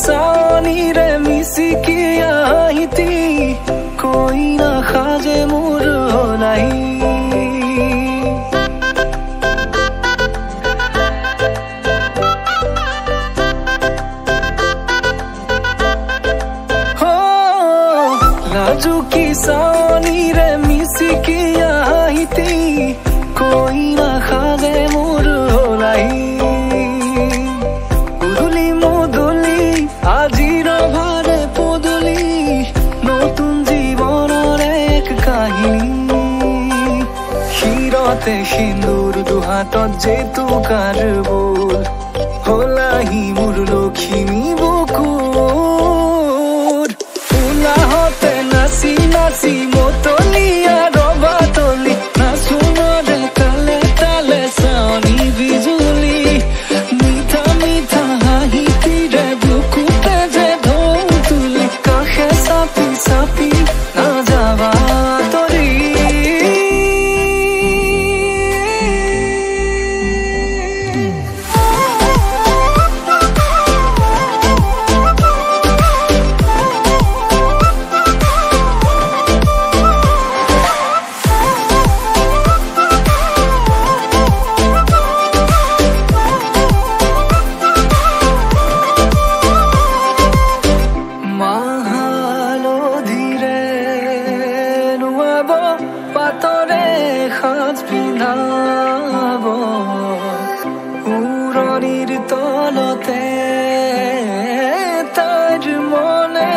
सावनीरे मिसिकी आहिती कोई ना खाजे मोर होलाई लाजुकी सावनीरे मिसिकी आहिती कोई ना खाजे मोर होलाई उदुली मुदुली आजिर भारे पदुली नतुन जीवनर एक काहिनी शिरते सिंदूर दुहातत जेतुकार बोल होलाही मोर लक्ष्मी बुकुर उलाहते नाची नाची मतलिया रबातली नाचुनरे ताले ताले सावनी बिजुली मिठा मिठा हाहितिरे बुकुते जे ढोल तुली काखे चापि चापि नाजाबा तरी পাতরে সাজ পিন্ধাব উৰণিৰ তলতে তাইৰ মনে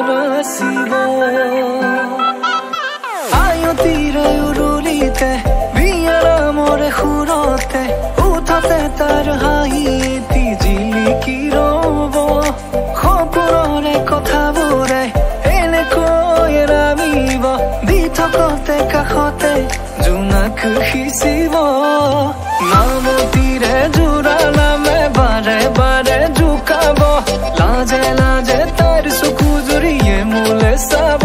ৰচিব আয়তিৰে উৰুলিতে বিয়াৰ মৰে সুৰতে উঠতে তাৰ হাঁহি এটি জিলিকি ৰব সপোনৰে কথাবোৰে এনেকৈ নামিব দি থকতে কাষতে জোনাক সিঁচিব নামতিৰে জোৰা নামে বাৰে বাৰে জোকাব লাজে লাজে তাইৰ চকু জুৰিয়ে মোলে চাব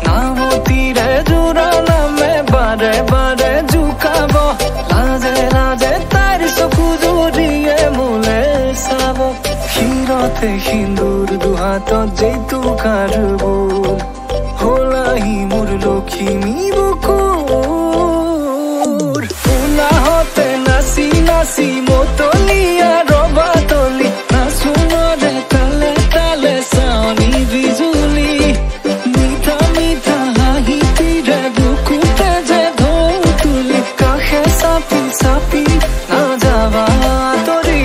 নামতিৰে জোৰা নামে বাৰে বাৰে জোকাব লাজে লাজে তাইৰ চকু জুৰিয়ে মোলে চাব শিৰতে সিন্দুৰ দুহাতত জেতুকাৰ বোল হোলাহি মোৰ লক্ষ্মী বুকুৰ উলাহতে নাচি নাচি মতলিয়া ৰবাতলি নাচুনৰে তালে তালে সাৱনী বিজুলি মিঠা মিঠা হাঁহিতিৰে বুকুতে যে ঢৌ তুলি কাষে চাপি চাপি নাযাবা তৰি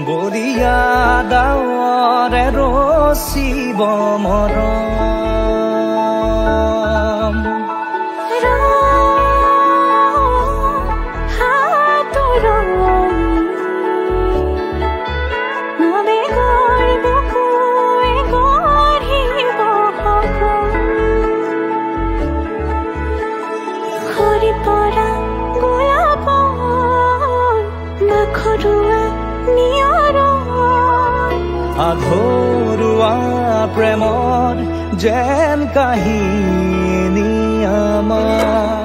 বৰিয়া ডাৱৰে ৰচিব মৰম আধৰুৱা প্ৰেমৰ যেন কাহিনী আমাৰ